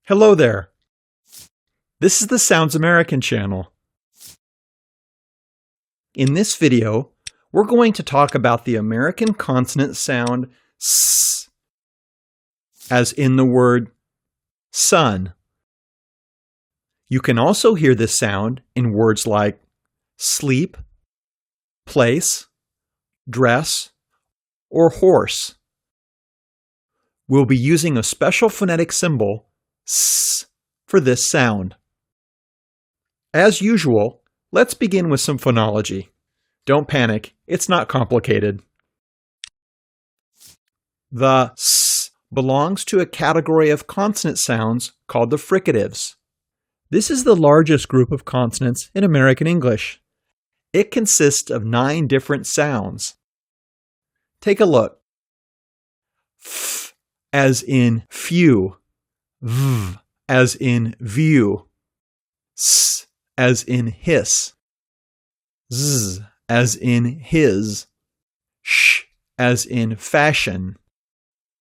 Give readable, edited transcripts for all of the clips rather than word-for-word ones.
Hello there. This is the Sounds American channel. In this video, we're going to talk about the American consonant sound S, as in the word sun. You can also hear this sound in words like sleep, place, dress, or horse. We'll be using a special phonetic symbol, S, for this sound. As usual, let's begin with some phonology. Don't panic, it's not complicated. The S belongs to a category of consonant sounds called the fricatives. This is the largest group of consonants in American English. It consists of 9 different sounds. Take a look. F as in few, V as in view, S as in hiss, Z as in his, Sh as in fashion,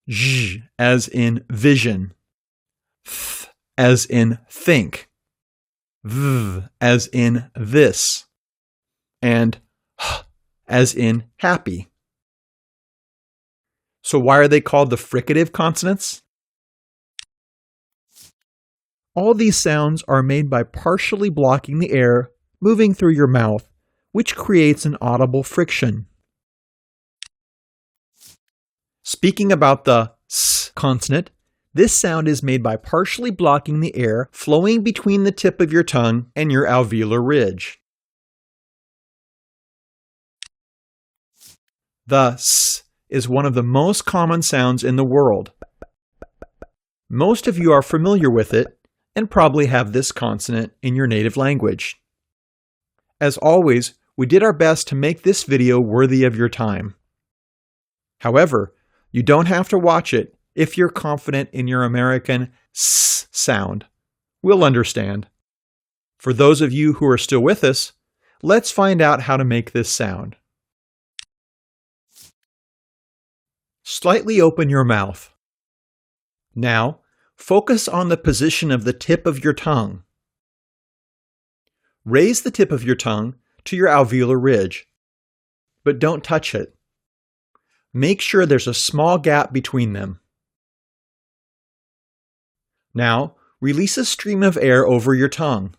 J as in vision, Th as in think, V as in this, and H as in happy. So why are they called the fricative consonants? All these sounds are made by partially blocking the air moving through your mouth, which creates an audible friction. Speaking about the S consonant, this sound is made by partially blocking the air flowing between the tip of your tongue and your alveolar ridge. The S is one of the most common sounds in the world. Most of you are familiar with it and probably have this consonant in your native language. As always, we did our best to make this video worthy of your time. However, you don't have to watch it if you're confident in your American S sound. We'll understand. For those of you who are still with us, let's find out how to make this sound. Slightly open your mouth. Now, focus on the position of the tip of your tongue. Raise the tip of your tongue to your alveolar ridge, but don't touch it. Make sure there's a small gap between them. Now, release a stream of air over your tongue.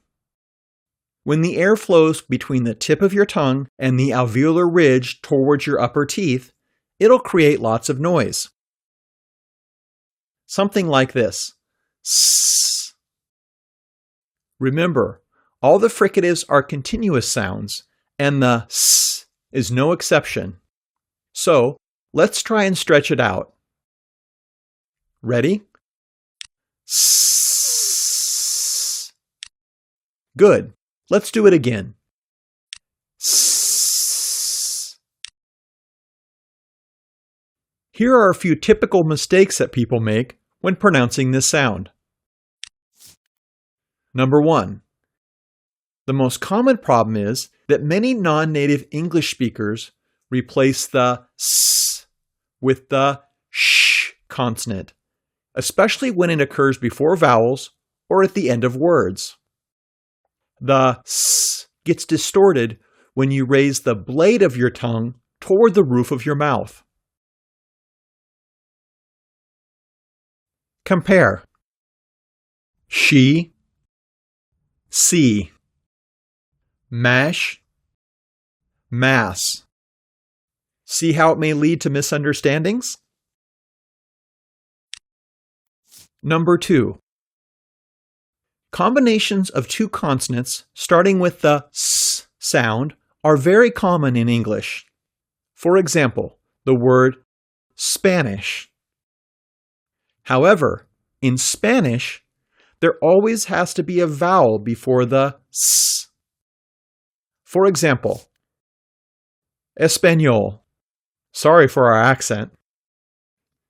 When the air flows between the tip of your tongue and the alveolar ridge towards your upper teeth, it'll create lots of noise. Something like this. S. Remember, all the fricatives are continuous sounds, and the S is no exception. So, let's try and stretch it out. Ready? S. Good. Let's do it again. S. Here are a few typical mistakes that people make when pronouncing this sound. Number 1. The most common problem is that many non-native English speakers replace the S with the sh consonant, especially when it occurs before vowels or at the end of words. The S gets distorted when you raise the blade of your tongue toward the roof of your mouth. Compare. She, see, mash, mass. See how it may lead to misunderstandings? Number 2. Combinations of 2 consonants starting with the S sound are very common in English. For example, the word Spanish. However, in Spanish, there always has to be a vowel before the S. For example, Español. Sorry for our accent.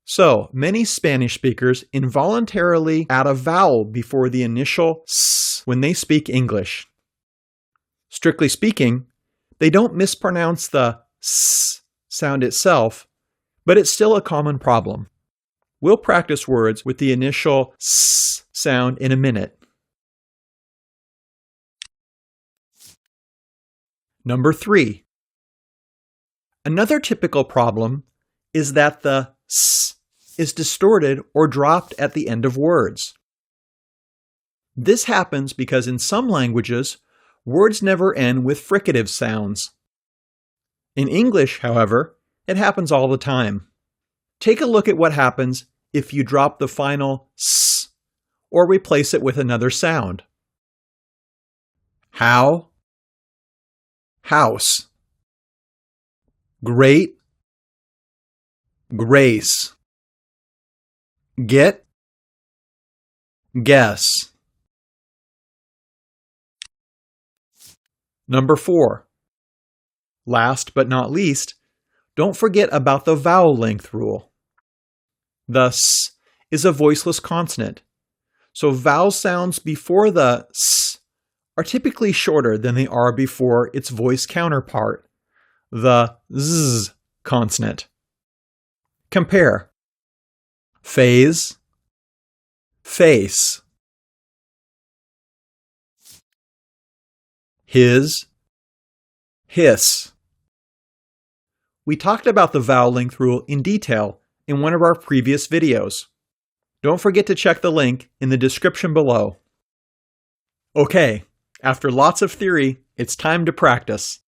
So, many Spanish speakers involuntarily add a vowel before the initial S when they speak English. Strictly speaking, they don't mispronounce the S sound itself, but it's still a common problem. We'll practice words with the initial S sound in a minute. Number 3. Another typical problem is that the S is distorted or dropped at the end of words. This happens because in some languages, words never end with fricative sounds. In English, however, it happens all the time. Take a look at what happens if you drop the final S or replace it with another sound. How, house. Great, grace. Get, guess. Number 4. Last but not least, don't forget about the vowel length rule. The S is a voiceless consonant, so vowel sounds before the S are typically shorter than they are before its voice counterpart, the Z consonant. Compare. Phase, face. His, hiss. We talked about the vowel length rule in detail in one of our previous videos. Don't forget to check the link in the description below. Okay, after lots of theory, it's time to practice.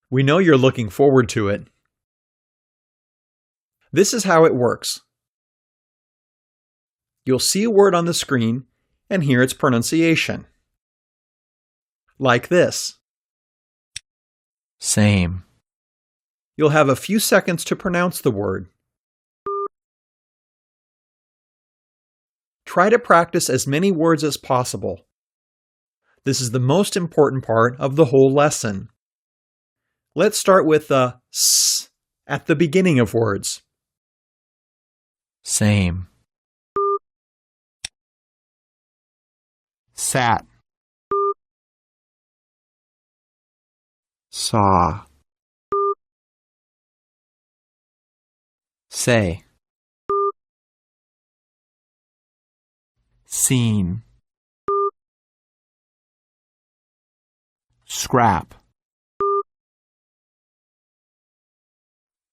We know you're looking forward to it. This is how it works. You'll see a word on the screen and hear its pronunciation. Like this. Same. You'll have a few seconds to pronounce the word. Try to practice as many words as possible. This is the most important part of the whole lesson. Let's start with the S at the beginning of words. Same. Sat. Saw. Say. Seen. Scrap.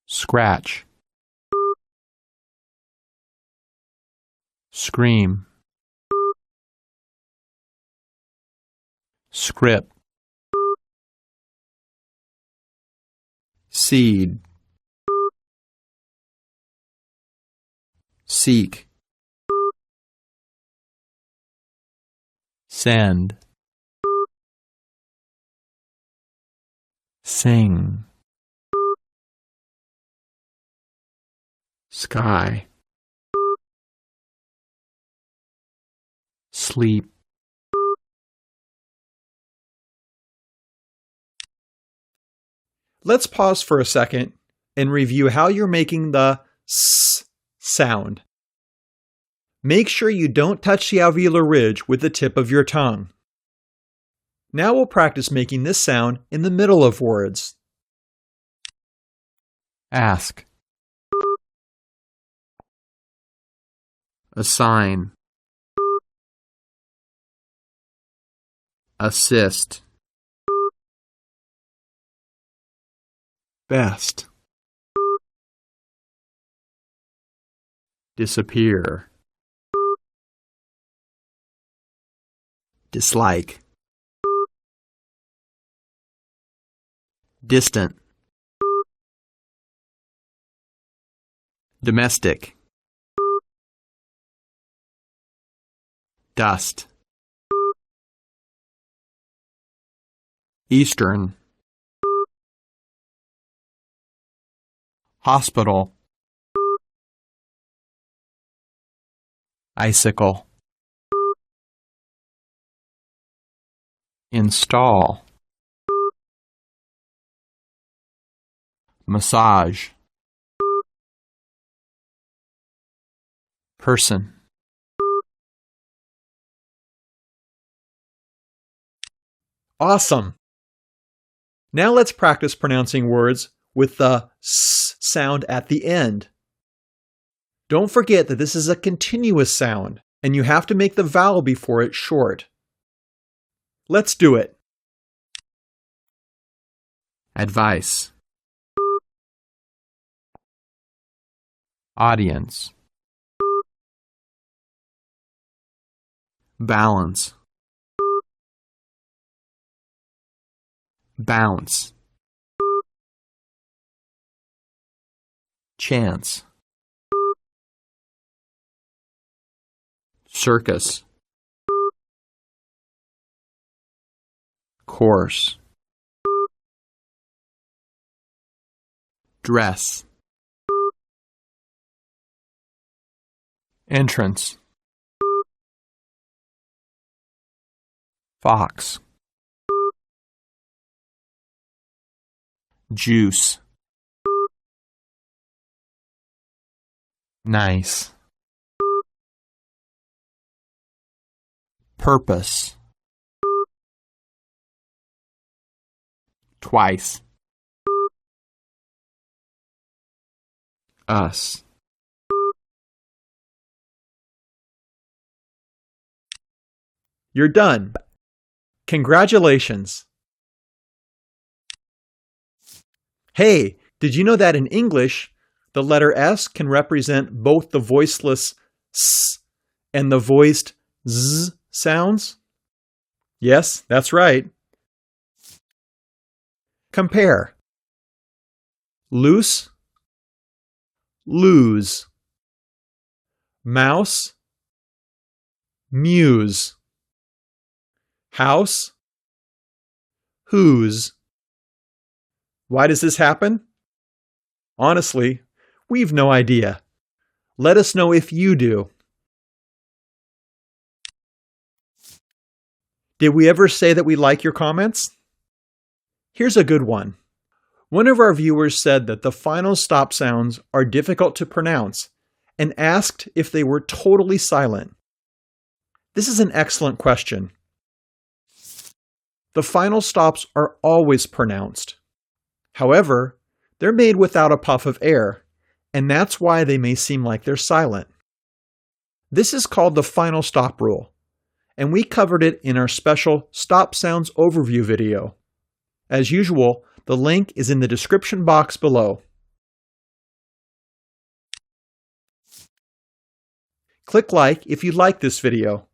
Scratch. Scream. Script. Seed. Seek. Send. Sing. Sky. Sleep. Let's pause for a second and review how you're making the S sound. Make sure you don't touch the alveolar ridge with the tip of your tongue. Now we'll practice making this sound in the middle of words. Ask. Assign. Assist. Best. Disappear. Dislike. Distant. Domestic. Dust. Eastern. Hospital. Icicle. Install. Massage. Person. Awesome! Now let's practice pronouncing words with the S sound at the end. Don't forget that this is a continuous sound, and you have to make the vowel before it short. Let's do it. Advice. Audience. Balance. Bounce. Chance. Circus. Course. Dress. Entrance. Fox. Juice. Nice. Purpose. Twice. Us. You're done. Congratulations. Hey, did you know that in English, the letter S can represent both the voiceless S and the voiced Z sounds? Yes, that's right. Compare. Loose, lose. Mouse, muse. House, whose. Why does this happen? Honestly, we've no idea. Let us know if you do. Did we ever say that we like your comments? Here's a good one. One of our viewers said that the final stop sounds are difficult to pronounce and asked if they were totally silent. This is an excellent question. The final stops are always pronounced. However, they're made without a puff of air, and that's why they may seem like they're silent. This is called the final stop rule, and we covered it in our special Stop Sounds Overview video. As usual, the link is in the description box below. Click like if you like this video.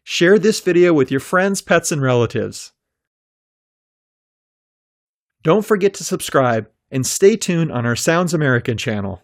Share this video with your friends, pets, and relatives. Don't forget to subscribe and stay tuned on our Sounds American channel.